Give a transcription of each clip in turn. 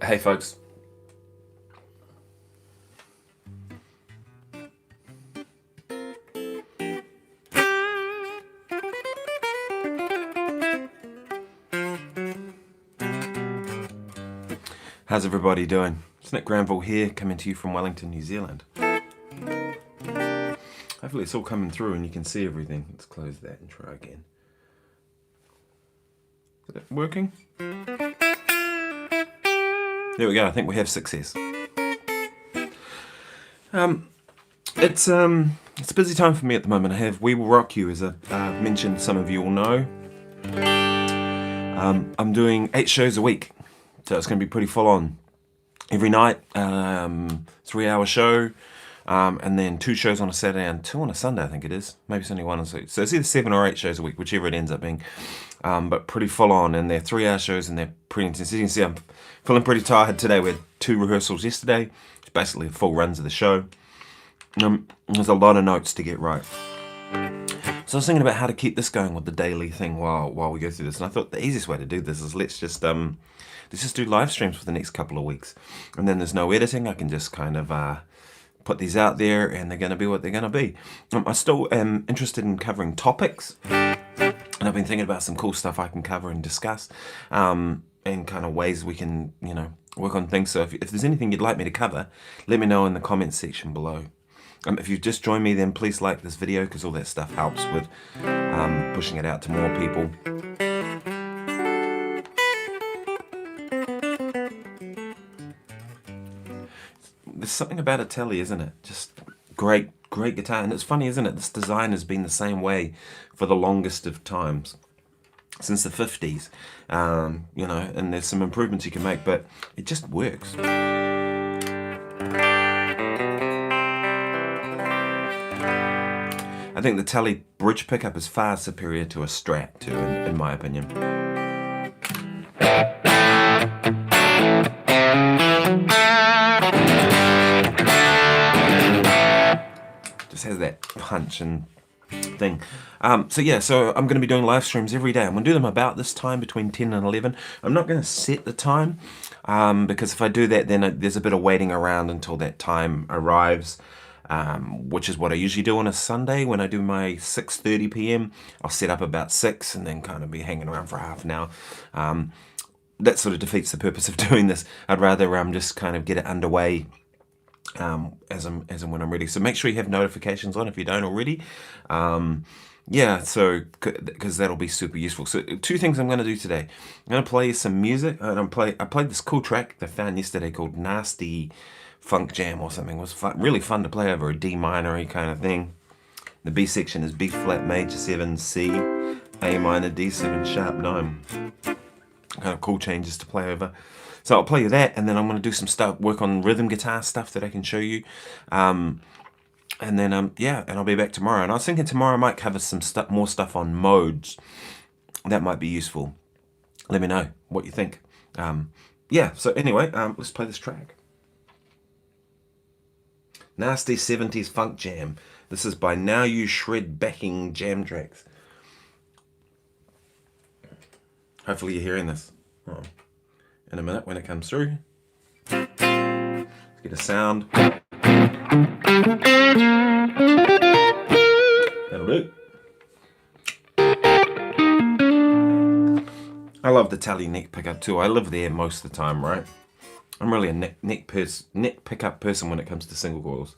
Hey folks. How's everybody doing? It's Nick Granville here, coming to you from Wellington, New Zealand. Hopefully it's all coming through and you can see everything. Let's close that and try again. Is it working? There we go, I think we have success. It's a busy time for me at the moment. I have We Will Rock You, as I've mentioned, some of you will know. I'm doing 8 shows a week, so it's going to be pretty full on. Every night, 3-hour show, and then 2 shows on a Saturday and 2 on a Sunday, I think it is. Maybe it's only 1 on Sunday. So it's either 7 or 8 shows a week, whichever it ends up being. But pretty full on, and they're 3-hour shows and they're pretty intense. As you can see, I'm feeling pretty tired today. We had 2 rehearsals yesterday. It's basically full runs of the show. There's a lot of notes to get right. So I was thinking about how to keep this going with the daily thing while we go through this, and I thought the easiest way to do this is let's just do live streams for the next couple of weeks, and then there's no editing. I can just kind of put these out there, and they're going to be what they're going to be. I still am interested in covering topics, and I've been thinking about some cool stuff I can cover and discuss, and kind of ways we can, work on things. So if there's anything you'd like me to cover, let me know in the comments section below. If you've just joined me, then please like this video, because all that stuff helps with pushing it out to more people. There's something about a telly, isn't it? Just great guitar. And it's funny, isn't it? This design has been the same way for the longest of times, since the 50s. And there's some improvements you can make, but it just works. I think the Tele bridge pickup is far superior to a Strat too, in my opinion. Just has that punch and thing. So I'm going to be doing live streams every day. I'm going to do them about this time, between 10 and 11. I'm not going to set the time, because if I do that, then there's a bit of waiting around until that time arrives. Which is what I usually do on a Sunday when I do my 6:30 p.m. I'll set up about 6 and then kind of be hanging around for half an hour. That sort of defeats the purpose of doing this. I'd rather just kind of get it underway as and when I'm ready. So make sure you have notifications on if you don't already. Because that'll be super useful. So 2 things I'm going to do today. I'm going to play some music. I played this cool track I found yesterday called Nasty Funk Jam or something. It was really fun to play over a D minor kind of thing. The B section is B flat major 7 C, A minor D7 sharp 9. Kind of cool changes to play over. So I'll play you that, and then I'm going to do some stuff, work on rhythm guitar stuff that I can show you. And then and I'll be back tomorrow. And I was thinking tomorrow I might cover some more stuff on modes. That might be useful. Let me know what you think. So anyway, let's play this track. Nasty 70s Funk Jam. This is by Now You Shred Backing Jam Tracks. Hopefully you're hearing this in a minute when it comes through. Let's get a sound. That'll do. I love the Tele neck pickup too. I live there most of the time, right? I'm really a neck pickup person when it comes to single coils.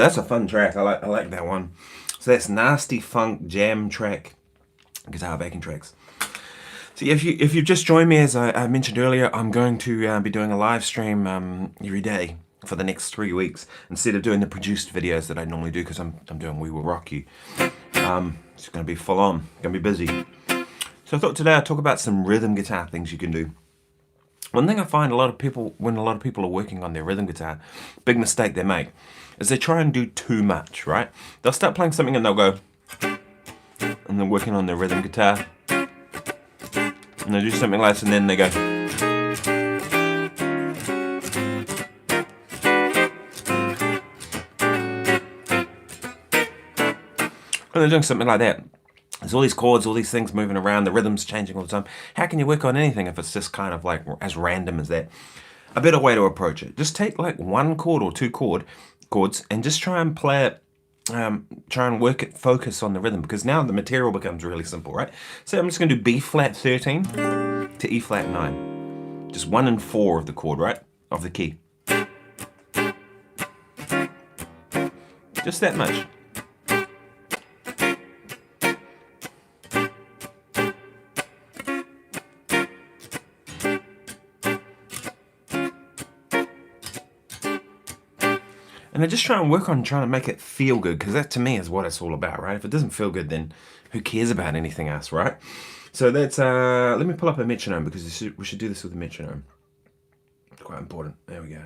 that's a fun track. I like that one. So that's Nasty Funk Jam track, guitar backing tracks. So if you've just joined me, as I mentioned earlier, I'm going to be doing a live stream every day for the next 3 weeks, instead of doing the produced videos that I normally do, because I'm doing We Will Rock You. It's going to be full on, going to be busy. So I thought today I'd talk about some rhythm guitar things you can do. One thing I find when a lot of people are working on their rhythm guitar, big mistake they make is they try and do too much, right? They'll start playing something and they'll go, and they're working on their rhythm guitar, and they do something like this, and then they go, and they're doing something like that. There's all these chords, all these things moving around, the rhythm's changing all the time. How can you work on anything if it's just kind of like as random as that? A better way to approach it, just take like one chord or two chords and just try and play it, try and work it, focus on the rhythm, because now the material becomes really simple, right? So I'm just going to do B flat 13 to E flat 9. Just 1 and 4 of the chord, right? Of the key. Just that much. And I just try and work on trying to make it feel good, because that to me is what it's all about, right? If it doesn't feel good, then who cares about anything else, right? So that's, let me pull up a metronome, because we should do this with a metronome. It's quite important. There we go.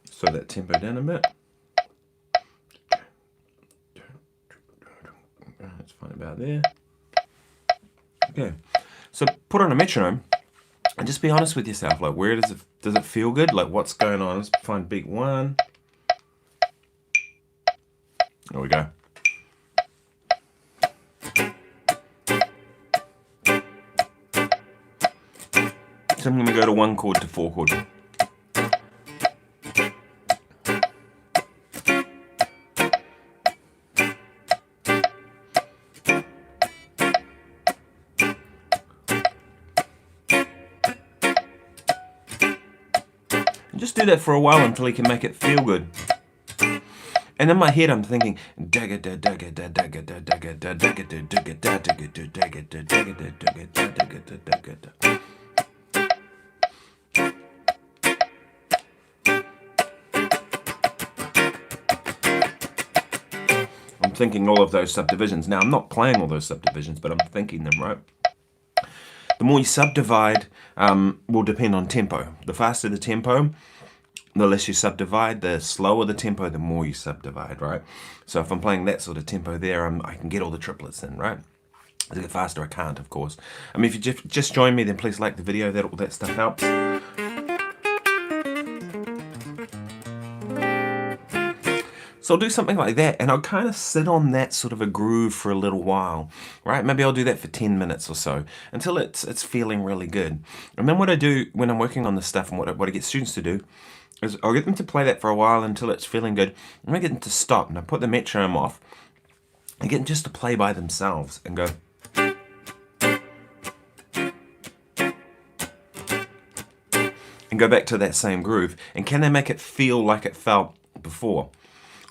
Slow that tempo down a bit. That's fine about there. Okay. So put on a metronome and just be honest with yourself. Like, where does it feel good? Like, what's going on? Let's find beat 1. There we go. So I'm going to go to 1 chord to 4 chord. Just do that for a while until he can make it feel good. And in my head I'm thinking, I'm thinking all of those subdivisions. Now I'm not playing all those subdivisions, but I'm thinking them, right? The more you subdivide will depend on tempo. The faster the tempo, the less you subdivide. The slower the tempo, the more you subdivide, right? So if I'm playing that sort of tempo there, I can get all the triplets in, right? As I get faster, I can't, of course. I mean, if you just join me, then please like the video. All that stuff helps. So I'll do something like that, and I'll kind of sit on that sort of a groove for a little while, right? Maybe I'll do that for 10 minutes or so, until it's feeling really good. And then what I do when I'm working on this stuff, and what I get students to do, is I'll get them to play that for a while until it's feeling good, and I get them to stop, and I put the metronome off, and get them just to play by themselves, and go. And go back to that same groove, and can they make it feel like it felt before?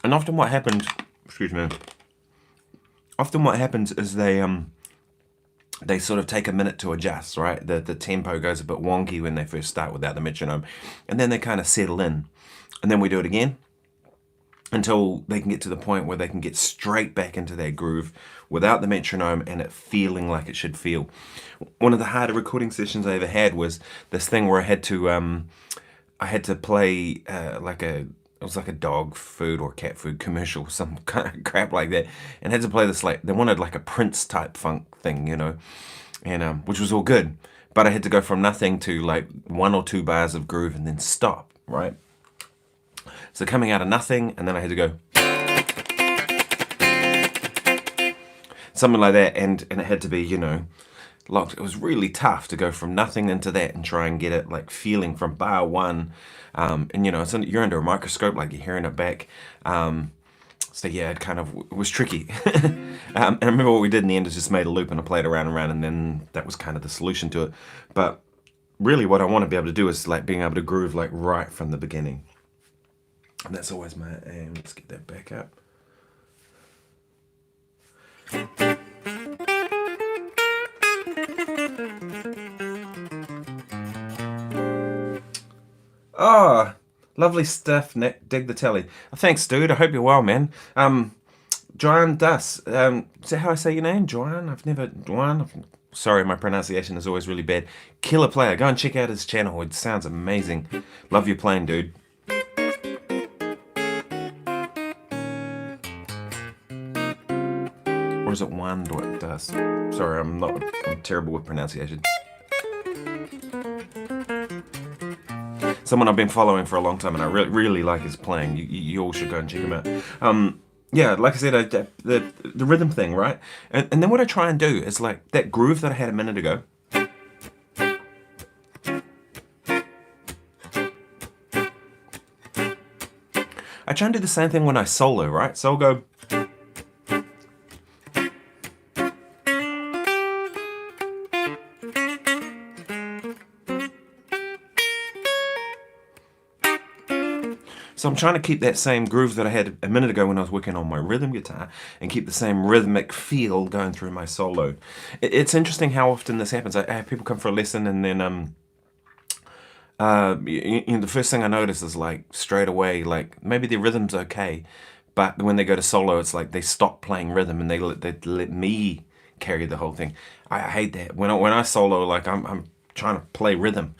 And often what happens, often what happens is they sort of take a minute to adjust, right? The tempo goes a bit wonky when they first start without the metronome, and then they kind of settle in, and then we do it again until they can get to the point where they can get straight back into their groove without the metronome and it feeling like it should feel. One of the harder recording sessions I ever had was this thing where I had to play it was like a dog food or cat food commercial, some kind of crap like that, and had to play this, like, they wanted like a Prince type funk thing, you know, and which was all good, but I had to go from nothing to like 1 or 2 bars of groove and then stop, right? So coming out of nothing, and then I had to go something like that, and it had to be, you know, locked. It was really tough to go from nothing into that and try and get it like feeling from bar 1. And you know, you're under a microscope, like you're hearing it back. So yeah, it was tricky. And I remember what we did in the end is just made a loop and I played around and around, and then that was kind of the solution to it. But really what I want to be able to do is like being able to groove like right from the beginning. And that's always my aim. Let's get that back up. Oh, lovely stuff, Nick. Dig the telly. Oh, thanks, dude. I hope you're well, man. Joanne Dus. Is that how I say your name? Joanne? Sorry, my pronunciation is always really bad. Killer player. Go and check out his channel. It sounds amazing. Love your playing, dude. Or is it Juan Dus? Sorry, I'm terrible with pronunciation. Someone I've been following for a long time, and I really like his playing. You all should go and check him out. Yeah, like I said, the rhythm thing, right? And then what I try and do is like that groove that I had a minute ago. I try and do the same thing when I solo, right? So I'll go. So I'm trying to keep that same groove that I had a minute ago when I was working on my rhythm guitar and keep the same rhythmic feel going through my solo. It's interesting how often this happens. I have people come for a lesson and then the first thing I notice is like straight away, like maybe the rhythm's okay, but when they go to solo, it's like they stop playing rhythm and they let me carry the whole thing. I hate that. When I solo, like I'm trying to play rhythm.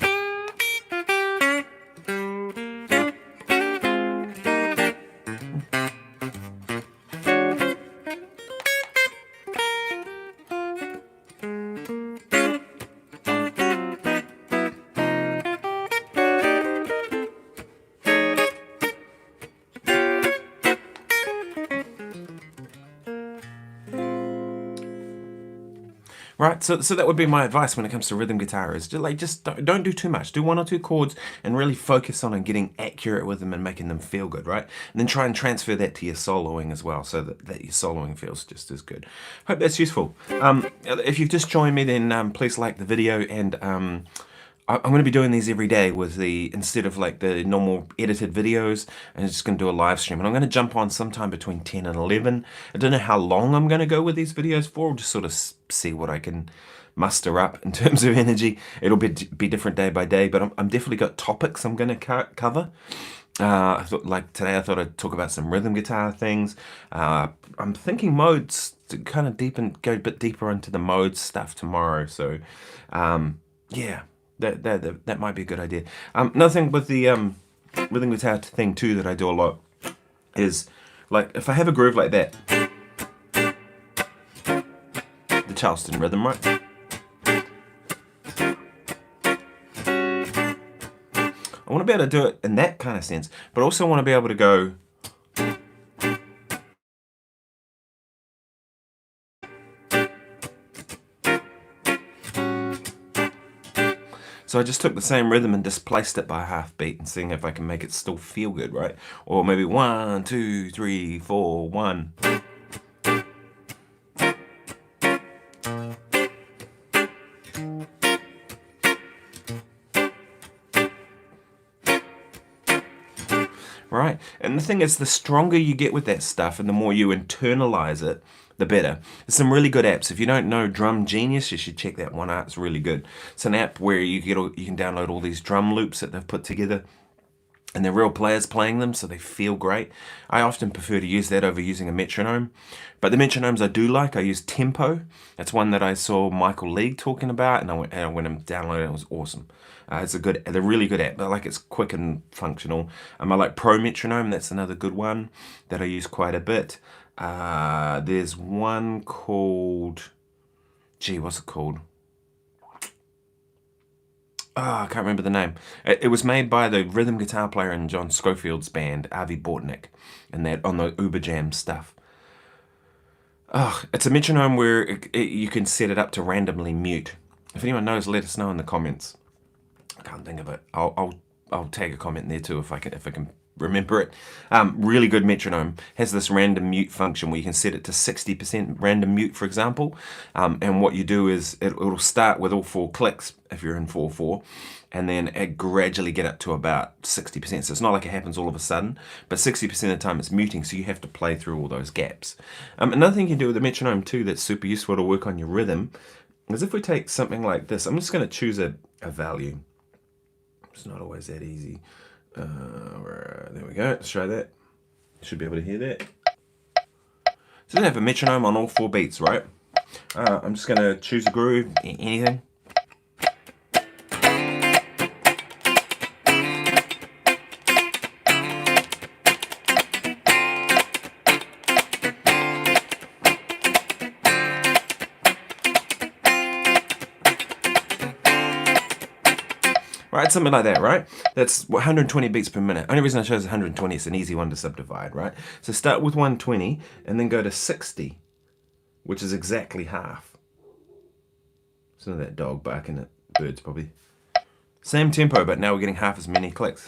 Right, so that would be my advice when it comes to rhythm guitar is just don't do too much. Do one or two chords and really focus on getting accurate with them and making them feel good, right? And then try and transfer that to your soloing as well, so that your soloing feels just as good. Hope that's useful. If you've just joined me, then please like the video, and I'm going to be doing these every day with instead of like the normal edited videos, I'm just going to do a live stream. And I'm going to jump on sometime between 10 and 11. I don't know how long I'm going to go with these videos for. I'll just sort of see what I can muster up in terms of energy. It'll be different day by day, but I'm definitely got topics I'm going to cover. I thought, like today, I thought I'd talk about some rhythm guitar things. I'm thinking modes to kind of go a bit deeper into the modes stuff tomorrow. So, yeah. That might be a good idea. Another thing with the rhythm guitar thing too that I do a lot is like if I have a groove like that, the Charleston rhythm, right? I want to be able to do it in that kind of sense, but also want to be able to go. So I just took the same rhythm and displaced it by a half beat and seeing if I can make it still feel good, right? Or maybe 1, 2, 3, 4, 1. Right? And the thing is, the stronger you get with that stuff and the more you internalize it, the better. There's some really good apps. If you don't know Drum Genius, you should check that one out. It's really good. It's an app where you can download all these drum loops that they've put together, and they're real players playing them, so they feel great. I often prefer to use that over using a metronome. But the metronomes I do like, I use Tempo. That's one that I saw Michael League talking about, and I went and downloaded it. It was awesome. They're really good app. It's quick and functional. I like Pro Metronome. That's another good one that I use quite a bit. There's one called, what's it called? I can't remember the name. It was made by the rhythm guitar player in John Scofield's band, Avi Bortnick, and that on the Uber Jam stuff. It's a metronome where you can set it up to randomly mute. If anyone knows, let us know in the comments. I can't think of it. I'll tag a comment there too if I can remember it. Really good metronome has this random mute function where you can set it to 60% random mute, for example. And what you do is it'll start with all 4 clicks if you're in 4/4, and then it gradually get up to about 60%. So it's not like it happens all of a sudden, but 60% of the time it's muting, so you have to play through all those gaps. Another thing you can do with the metronome too that's super useful to work on your rhythm is if we take something like this. I'm just going to choose a value. It's not always that easy. There we go. Let's try that. Should be able to hear that. So we have a metronome on all 4 beats, right? I'm just going to choose a groove, anything. Right, something like that, right? That's 120 beats per minute. Only reason I chose 120 is an easy one to subdivide, right? So start with 120 and then go to 60, which is exactly half. It's not that dog barking at birds, probably. Same tempo, but now we're getting half as many clicks.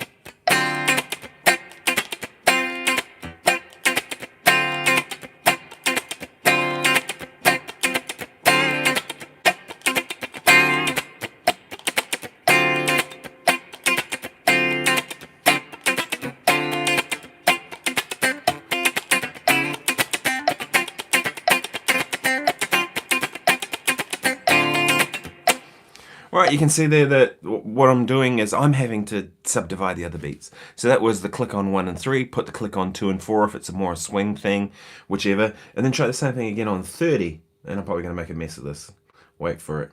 Right, you can see there that what I'm doing is I'm having to subdivide the other beats. So that was the click on 1 and 3, put the click on 2 and 4 if it's a more swing thing, whichever, and then try the same thing again on 30. And I'm probably going to make a mess of this. Wait for it.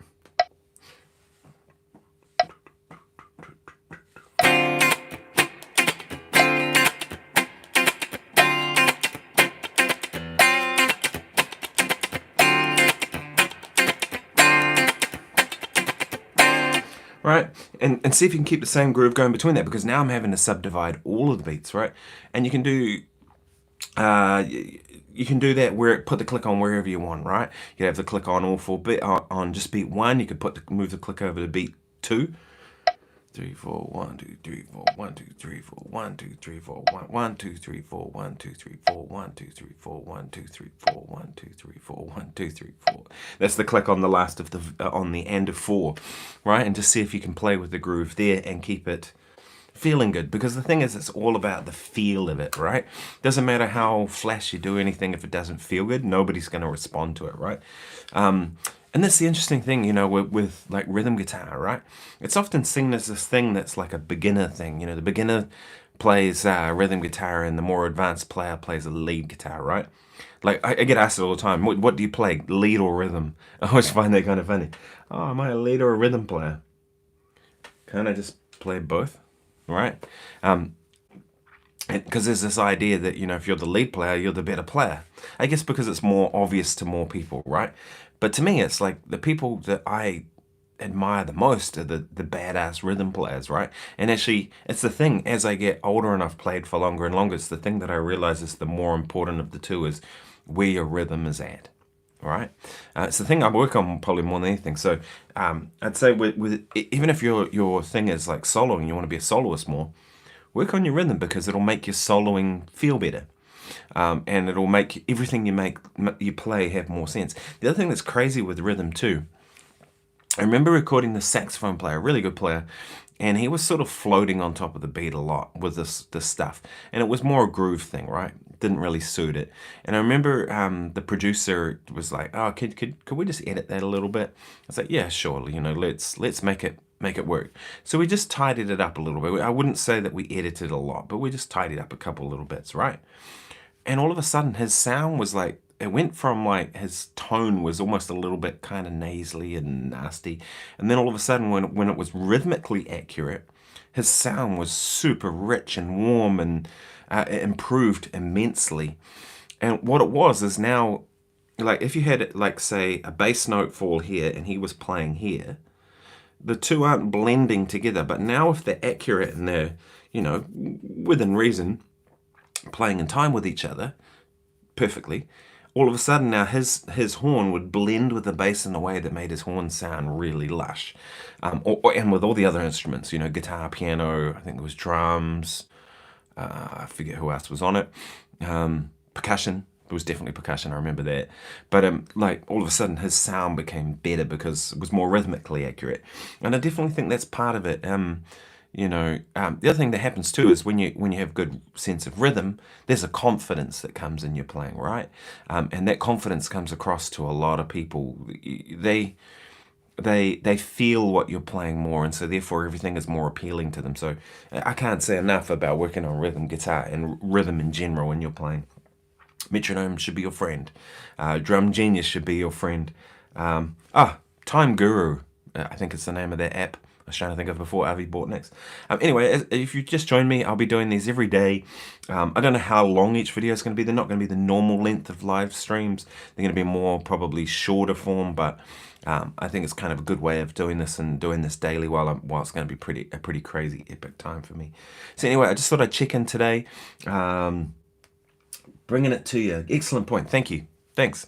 Right, and see if you can keep the same groove going between that, because now I'm having to subdivide all of the beats, right? And you can do that where put the click on wherever you want, right? You have the click on all 4 beat on just beat 1. You could move the click over to beat 2. 3, 4, 1, 2, 3, 4, 1, 2, 3, 4, 1, 2, 3, 4, 1, 1, 2, 3, 4, 1, 2, 3, 4, 1, 2, 3, 4, 1, 2, 3, 4, 1, 2, 3, 4, 1, 2, 3, 4. That's the click on the last of the on the end of 4, right? And just see if you can play with the groove there and keep it feeling good, because the thing is, it's all about the feel of it, right? Doesn't matter how flash you do anything, if it doesn't feel good, nobody's going to respond to it, right? And that's the interesting thing, you know, with like rhythm guitar, right? It's often seen as this thing that's like a beginner thing. You know, the beginner plays rhythm guitar and the more advanced player plays a lead guitar, right? Like, I get asked it all the time, what do you play, lead or rhythm? I always find that kind of funny. Oh, am I a lead or a rhythm player? Can't I just play both, right? Because there's this idea that, you know, if you're the lead player, you're the better player. I guess because it's more obvious to more people, right? But to me, it's like the people that I admire the most are the badass rhythm players, right? And actually, it's the thing, as I get older and I've played for longer and longer, it's the thing that I realize is the more important of the two is where your rhythm is at, right? It's the thing I work on probably more than anything. So I'd say with even if your thing is like soloing, you want to be a soloist more, work on your rhythm, because it'll make your soloing feel better. And it'll make everything you play have more sense. The other thing that's crazy with rhythm too, I remember recording the saxophone player, a really good player, and he was sort of floating on top of the beat a lot with this stuff. And it was more a groove thing, right? Didn't really suit it. And I remember the producer was like, oh, could we just edit that a little bit? I was like, yeah, sure, you know, let's make it work. So we just tidied it up a little bit. I wouldn't say that we edited a lot, but we just tidied up a couple little bits, right? And all of a sudden, his sound was like, it went from like, his tone was almost a little bit kind of nasally and nasty. And then all of a sudden, when it was rhythmically accurate, his sound was super rich and warm, and it improved immensely. And what it was is now, like if you had like, say, a bass note fall here and he was playing here, the two aren't blending together. But now if they're accurate and they're, you know, within reason, playing in time with each other perfectly, all of a sudden now his horn would blend with the bass in a way that made his horn sound really lush. And with all the other instruments, you know, guitar, piano, I think it was drums, I forget who else was on it. Percussion. It was definitely percussion, I remember that. But like all of a sudden his sound became better because it was more rhythmically accurate. And I definitely think that's part of it. The other thing that happens too is when you have good sense of rhythm, there's a confidence that comes in your playing, right? And that confidence comes across to a lot of people. They feel what you're playing more, and so therefore everything is more appealing to them. So I can't say enough about working on rhythm guitar and rhythm in general when you're playing. Metronome should be your friend. Drum Genius should be your friend. Time Guru, I think it's the name of that app I was trying to think of before Avi bought next. Anyway, if you just joined me, I'll be doing these every day. I don't know how long each video is going to be. They're not going to be the normal length of live streams. They're going to be more probably shorter form, but I think it's kind of a good way of doing this and doing this daily while it's going to be a pretty crazy epic time for me. So anyway, I just thought I'd check in today. Bringing it to you. Excellent point. Thank you. Thanks.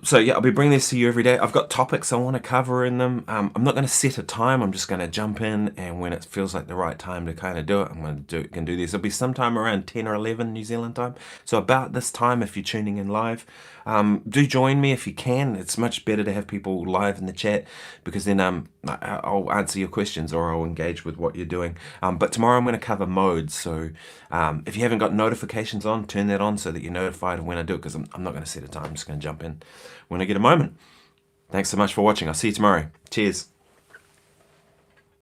So yeah, I'll be bringing this to you every day. I've got topics I want to cover in them. I'm not going to set a time. I'm just going to jump in, and when it feels like the right time to kind of do it, I'm going to do this. It'll be sometime around 10 or 11 New Zealand time. So about this time, if you're tuning in live, do join me if you can. It's much better to have people live in the chat, because then I'll answer your questions or I'll engage with what you're doing. But tomorrow I'm going to cover modes. So if you haven't got notifications on, turn that on so that you're notified of when I do it, because I'm not going to set a time. I'm just going to jump in when I get a moment. Thanks so much for watching. I'll see you tomorrow. Cheers.